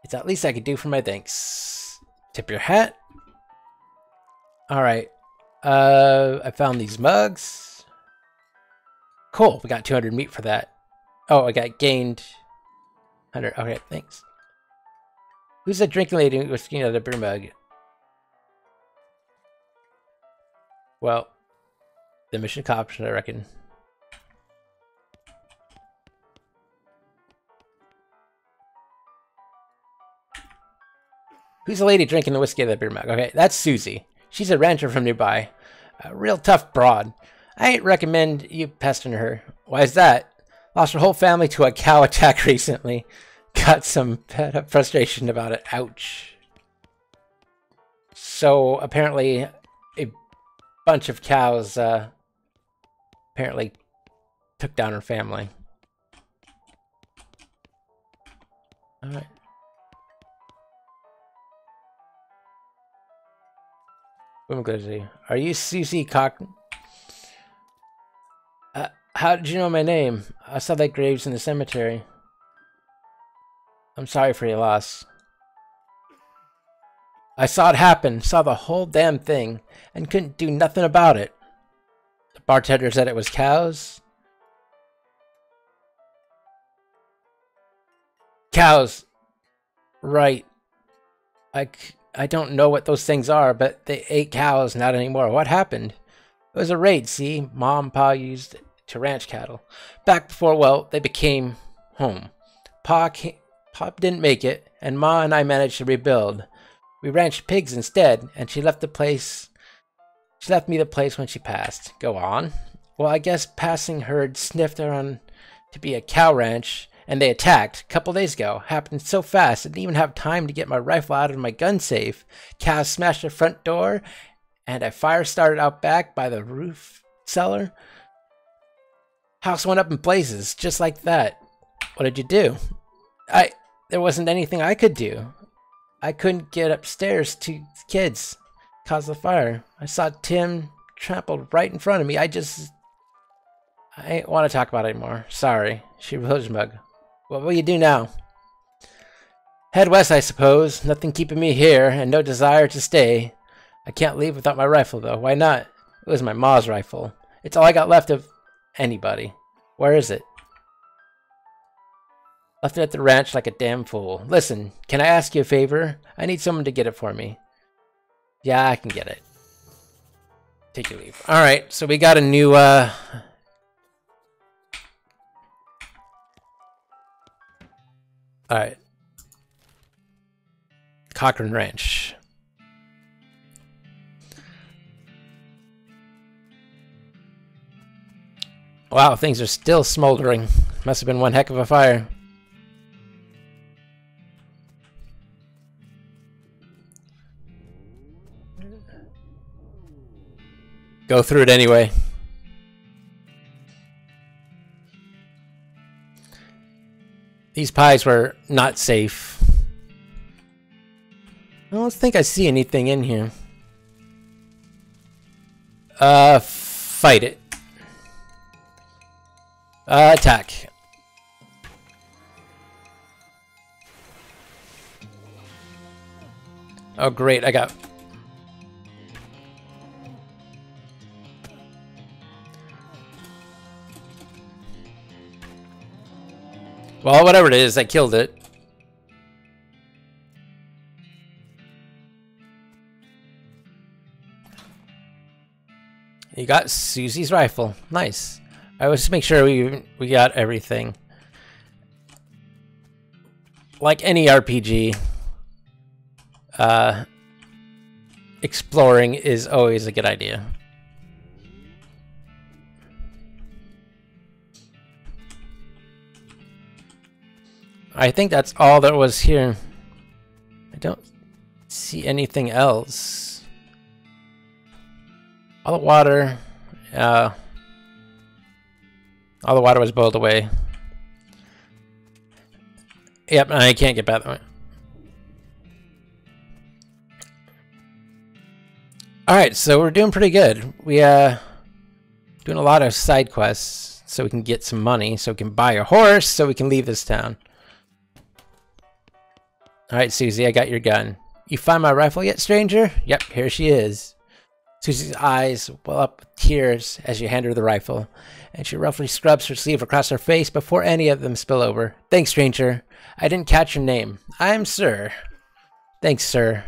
It's at least I could do for my thanks. Tip your hat." Alright. I found these mugs. Cool, we got 200 meat for that. Oh, I got gained 100. Okay, thanks. Who's the drinking lady with the beer mug? Well, the mission accomplished, I reckon. Who's the lady drinking the whiskey out of the beer mug? Okay, that's Susie. She's a rancher from nearby. A real tough broad. I ain't recommend you pestering her. "Why is that?" "Lost her whole family to a cow attack recently. Got some pent-up frustration about it. Ouch." So apparently a bunch of cows apparently took down her family. Alright. "Are you Susie Cochran?" How did you know my name?" "I saw that graves in the cemetery." "I'm sorry for your loss." "I saw it happen, saw the whole damn thing, and couldn't do nothing about it." "The bartender said it was cows?" "Cows. Right. I don't know what those things are, but they ate cows, not anymore. What happened?" "It was a raid, see? Mom and Pa used to ranch cattle. Back before, well, they became home. Pa didn't make it, and Ma and I managed to rebuild. We ranched pigs instead, and she left me the place when she passed." "Go on." Well, I guess passing herd sniffed around to be a cow ranch, and they attacked a couple days ago. Happened so fast, I didn't even have time to get my rifle out of my gun safe. Cows smashed the front door, and a fire started out back by the roof cellar. House went up in blazes, just like that. What did you do? There wasn't anything I could do. I couldn't get upstairs to the kids. Caused the fire. I saw Tim trampled right in front of me. I ain't want to talk about it anymore. Sorry. She rose mug. What will you do now? Head west, I suppose. Nothing keeping me here, and no desire to stay. I can't leave without my rifle, though. Why not? It was my ma's rifle. It's all I got left of anybody. Where is it? Left it at the ranch like a damn fool. Listen, can I ask you a favor? I need someone to get it for me. Yeah, I can get it. Take your leave. Alright, so we got a new, Alright. Cochrane Ranch. Wow, things are still smoldering. Must have been one heck of a fire. Go through it anyway. These pies were not safe. I don't think I see anything in here. Fight it. Attack. Oh great, I got... Well, whatever it is, I killed it. You got Susie's rifle. Nice. I always make sure we got everything. Like any RPG, exploring is always a good idea. I think that's all there was here. I don't see anything else. All the water was boiled away. Yep, I can't get back that way. Alright, so we're doing pretty good. We doing a lot of side quests so we can get some money, so we can buy a horse, so we can leave this town. Alright, Susie, I got your gun. You find my rifle yet, stranger? Yep, here she is. Susie's eyes well up with tears as you hand her the rifle, and she roughly scrubs her sleeve across her face before any of them spill over. Thanks, stranger. I didn't catch your name. I'm Sir. Thanks, sir.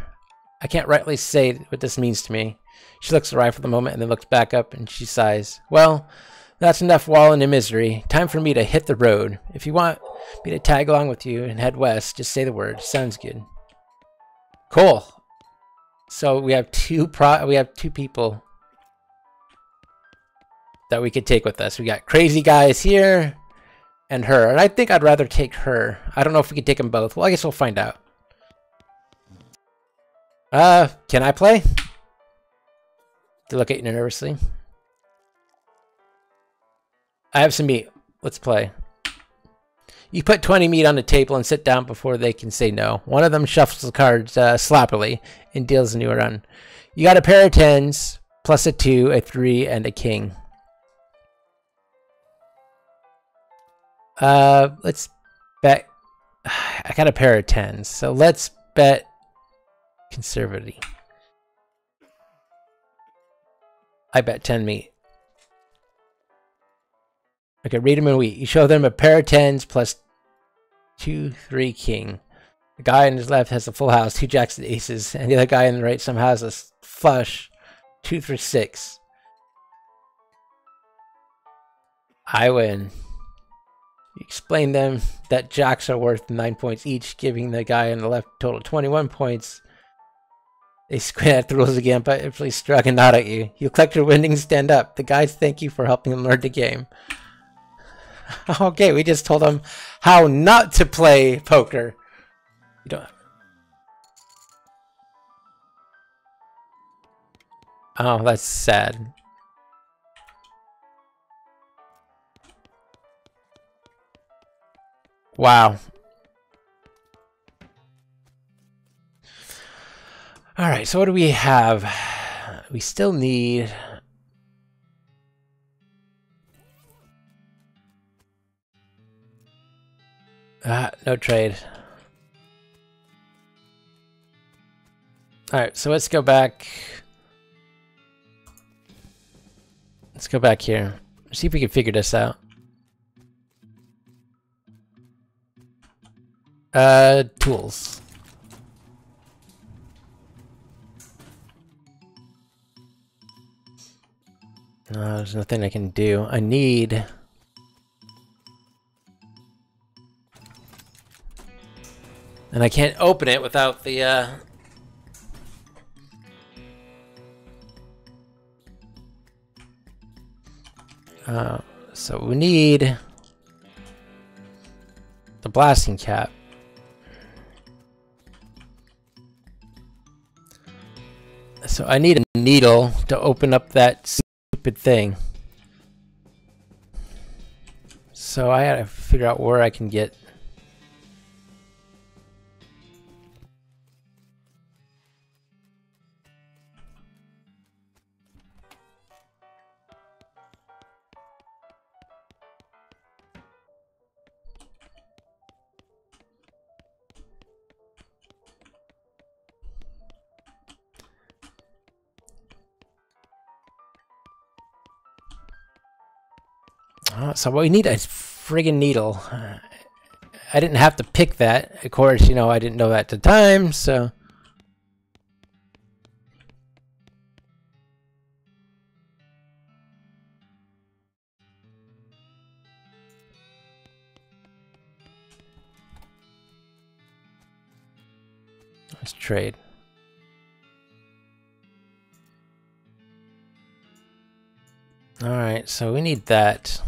I can't rightly say what this means to me. She looks at the rifle for a moment and then looks back up and she sighs. Well, that's enough walling in misery. Time for me to hit the road. If you want me to tag along with you and head west, just say the word. Sounds good. Cool. So we have two people that we could take with us. We got crazy guys here and her. And I think I'd rather take her. I don't know if we could take them both. Well, I guess we'll find out. Can I play? To look at you nervously. I have some meat. Let's play. You put 20 meat on the table and sit down before they can say no. One of them shuffles the cards sloppily and deals a new run. You got a pair of 10s, plus a 2, a 3, and a king. Let's bet. I got a pair of 10s, so let's bet conservatively. I bet 10 meat. Okay, read them in wheat. You show them a pair of 10s plus 2, 3 king. The guy on his left has a full house, 2 jacks and aces, and the other guy on the right somehow has a flush, 2 through 6. I win. You explain them that jacks are worth 9 points each, giving the guy on the left total 21 points. They squint at the rules again, but eventually shrug and nod at you. You collect your winnings, stand up. The guys thank you for helping them learn the game. Okay, we just told them how not to play poker. You don't. Oh, that's sad. Wow. All right, so what do we have? We still need... no trade. All right, so let's go back. Let's go back here. See if we can figure this out. Tools. There's nothing I can do. I need... And I can't open it without the, so we need the blasting cap. So I need a needle to open up that stupid thing. So I gotta figure out where I can get... So we need a friggin' needle. I didn't have to pick that. Of course, you know, I didn't know that at the time, so... Let's trade. Alright, so we need that.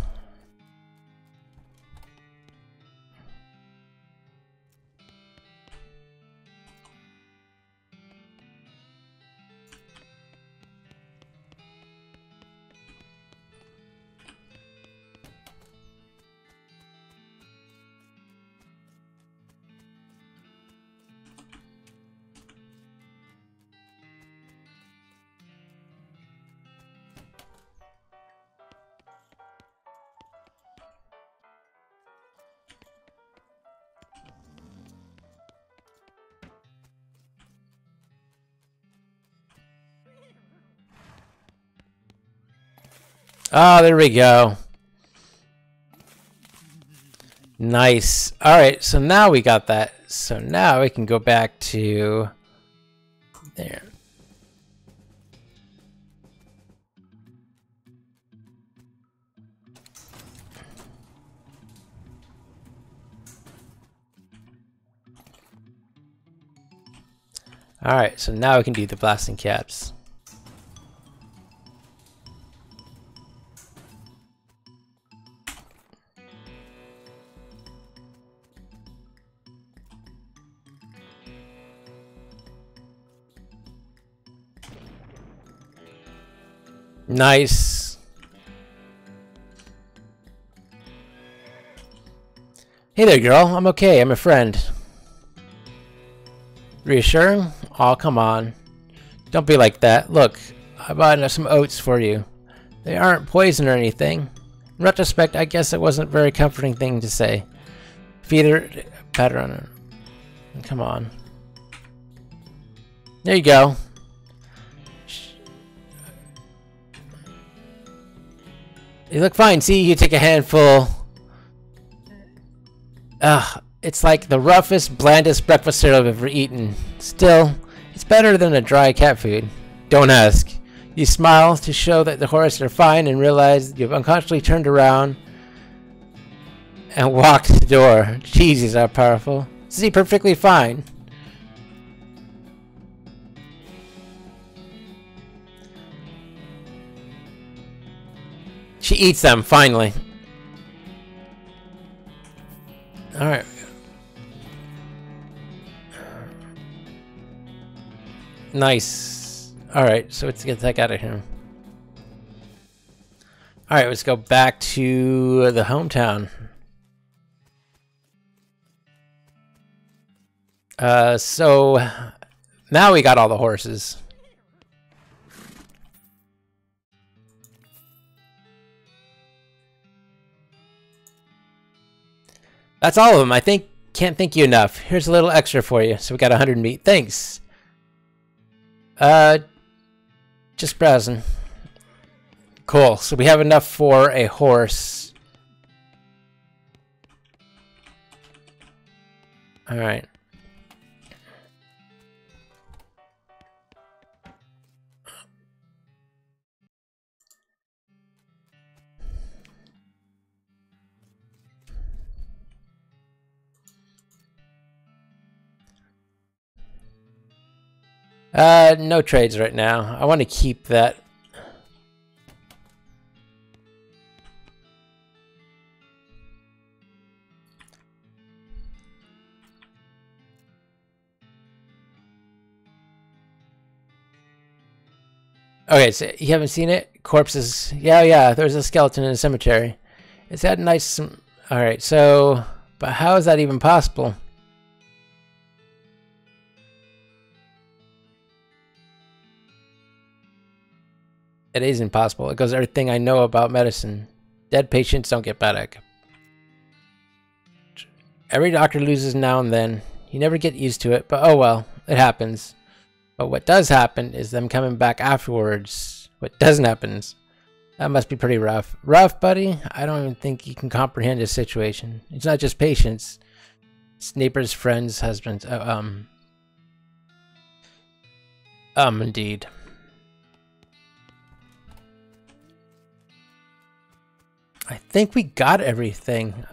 Oh, there we go. Nice. All right, so now we got that. So now we can go back to there. All right, so now we can do the blasting caps. Nice. Hey there, girl. I'm okay. I'm a friend. Reassuring? Oh, come on. Don't be like that. Look, I bought some oats for you. They aren't poison or anything. In retrospect, I guess it wasn't a very comforting thing to say. Feed her, pat her on her. Come on. There you go. You look fine. See, you take a handful. Ugh, it's like the roughest, blandest breakfast cereal I've ever eaten. Still, it's better than a dry cat food. Don't ask. You smile to show that the horses are fine and realize you've unconsciously turned around and walked to the door. Jesus, how powerful. See, perfectly fine. She eats them, finally. Alright. Nice. Alright, so let's get the heck out of here. Alright, let's go back to the hometown. So now we got all the horses. That's all of them. I think, can't thank you enough. Here's a little extra for you. So we got 100 meat. Thanks. Just browsing. Cool. So we have enough for a horse. All right. No trades right now. I want to keep that. Okay, so you haven't seen it? Corpses. Yeah, there's a skeleton in a cemetery. Is that nice? Alright, so, but how is that even possible? It is impossible. It goes everything I know about medicine. Dead patients don't get better. Every doctor loses now and then. You never get used to it, but oh well, it happens. But what does happen is them coming back afterwards. What doesn't happen is, that must be pretty rough. Rough, buddy? I don't even think you can comprehend this situation. It's not just patients. It's neighbors, friends, husbands. Indeed. I think we got everything.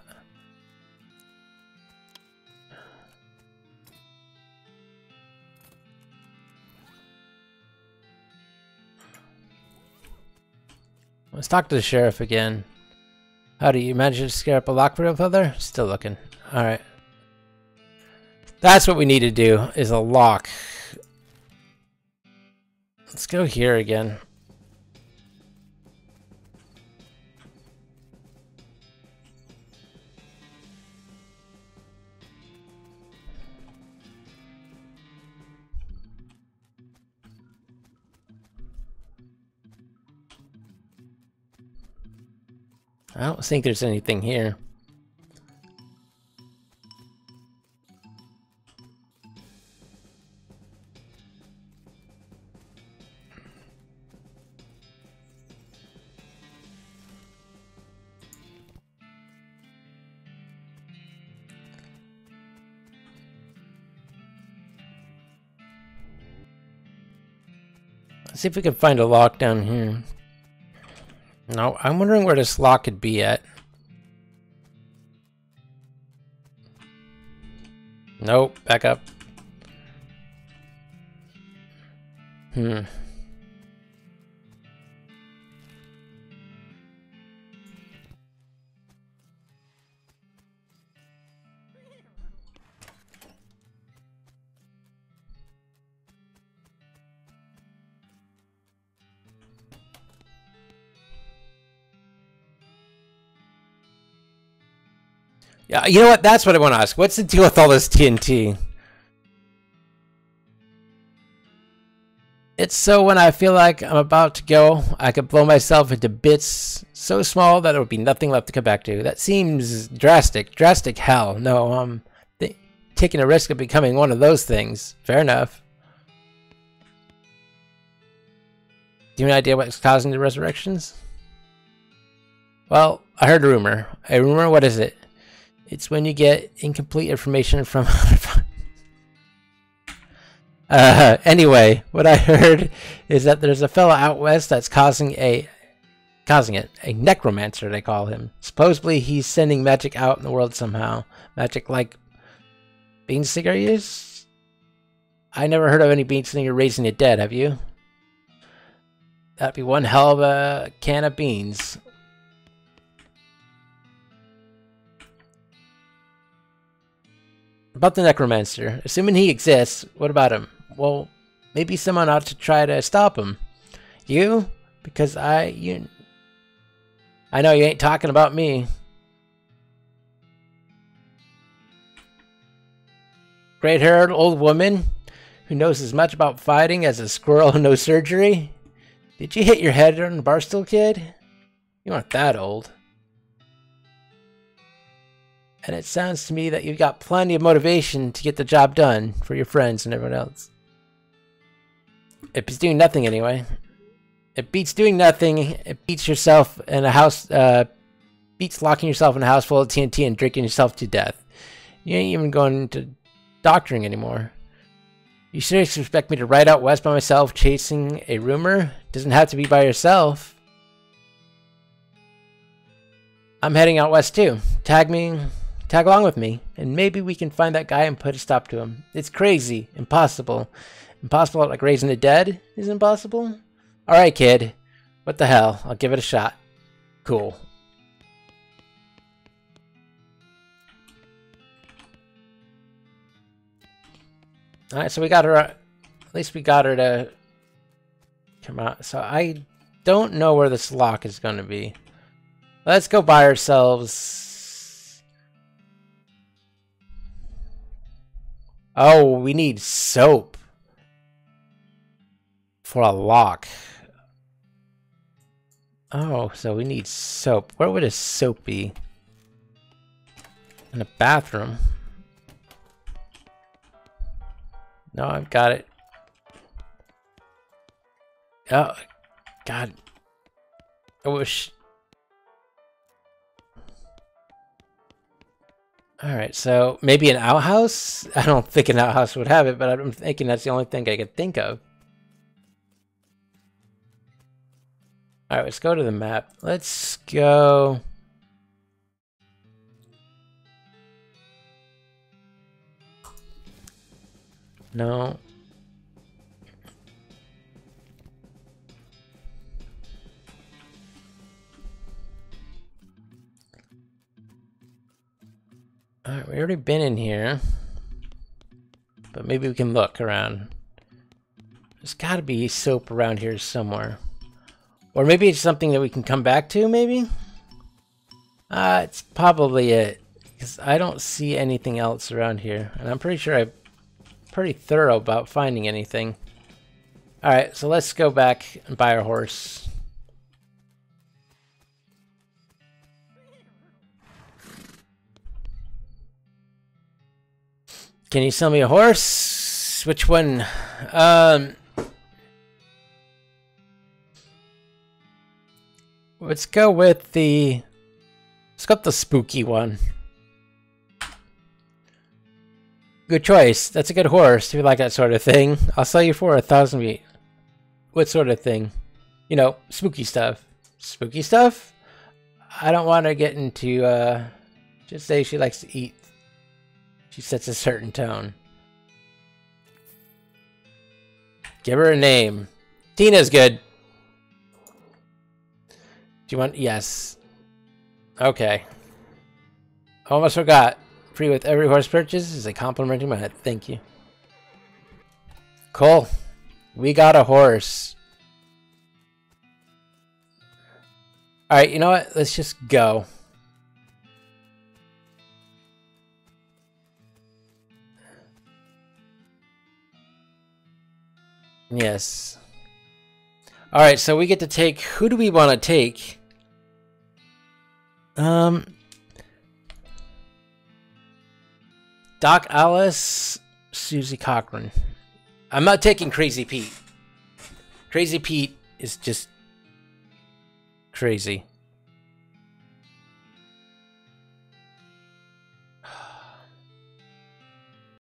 Let's talk to the sheriff again. How do you manage to scare up a Lockwood other? Still looking. Alright. That's what we need to do, is a lock. Let's go here again. I don't think there's anything here. Let's see if we can find a lock down here. No, I'm wondering where this lock could be at. Nope, back up. Yeah, you know what? That's what I want to ask. What's the deal with all this TNT? It's so when I feel like I'm about to go, I could blow myself into bits so small that there would be nothing left to come back to. That seems drastic. Drastic hell. No, I'm taking a risk of becoming one of those things. Fair enough. Do you have an idea what's causing the resurrections? Well, I heard a rumor. A rumor? What is it? It's when you get incomplete information from... anyway, what I heard is that there's a fella out west that's causing it. A necromancer, they call him. Supposedly, he's sending magic out in the world somehow. Magic like bean stingers? I never heard of any bean stinger raising the dead, have you? That'd be one hell of a can of beans. About the necromancer. Assuming he exists, what about him? Well, maybe someone ought to try to stop him. You? Because I know you ain't talking about me. Gray-haired old woman who knows as much about fighting as a squirrel who knows surgery? Did you hit your head on the bar stool, kid? You aren't that old. And it sounds to me that you've got plenty of motivation to get the job done for your friends and everyone else. It beats doing nothing anyway. It beats doing nothing. It beats yourself in a house, beats locking yourself in a house full of TNT and drinking yourself to death. You ain't even going to doctoring anymore. You seriously expect me to ride out west by myself chasing a rumor? Doesn't have to be by yourself. I'm heading out west too. Tag along with me, and maybe we can find that guy and put a stop to him. It's crazy. Impossible. Impossible like raising the dead is impossible? Alright, kid. What the hell? I'll give it a shot. Cool. Alright, so we got her, at least we got her to come out. So I don't know where this lock is going to be. Let's go buy ourselves... Oh, we need soap for a lock. Oh, so we need soap. Where would a soap be? In a bathroom. No, I've got it. Oh, God. I wish... Alright, so maybe an outhouse? I don't think an outhouse would have it, but I'm thinking that's the only thing I could think of. Alright, let's go to the map. Let's go... No. Alright, we already been in here. But maybe we can look around. There's gotta be soap around here somewhere. Or maybe it's something that we can come back to, maybe? It's probably it. Because I don't see anything else around here. And I'm pretty sure I'm pretty thorough about finding anything. Alright, so let's go back and buy our horse. Can you sell me a horse? Which one? Let's go with the... Let's go with the spooky one. Good choice. That's a good horse if you like that sort of thing. I'll sell you for 1,000 wheat. What sort of thing? You know, spooky stuff. Spooky stuff? I don't want to get into, just say she likes to eat. She sets a certain tone. Give her a name. Tina's good. Do you want... Yes. Okay. Almost forgot. Free with every horse purchase is a compliment to my head. Thank you. Cool. We got a horse. Alright, you know what? Let's just go. Yes. Alright, so we get to take... Who do we want to take? Doc Alice, Susie Cochran. I'm not taking Crazy Pete. Crazy Pete is just crazy.